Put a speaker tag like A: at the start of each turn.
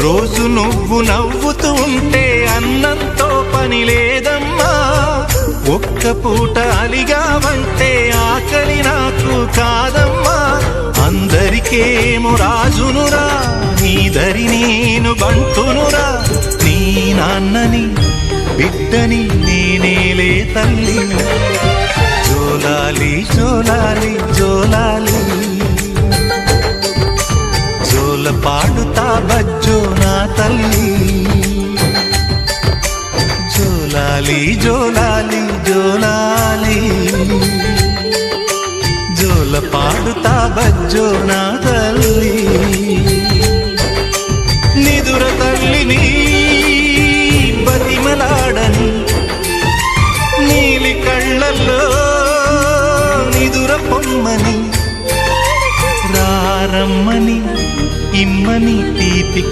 A: రోజు నువ్వు నవ్వుతూ ఉంటే అన్నంతో పని లేదమ్మా. ఒక్క పూట అలిగావంటే ఆకలి నాకు కాదమ్మా. అందరికేమో రాజునురా, నీ దరి నేను బంటునురా. నీ నాన్నని బిడ్డని నేనేలే తల్లి. జోలాలి జోలాలి జోలాలి, జోల పాడుతా బజ్జో నా తల్లి. జోలాలి జోలాలి జోలాలి, జోల పాడుతా బజ్జో నా తల్లి. నిదుర తల్లిని బతిమలాడని, నీలి కళ్ళల్లో నిదుర పొమ్మని, రారమ్మని ఇమ్మని తీపి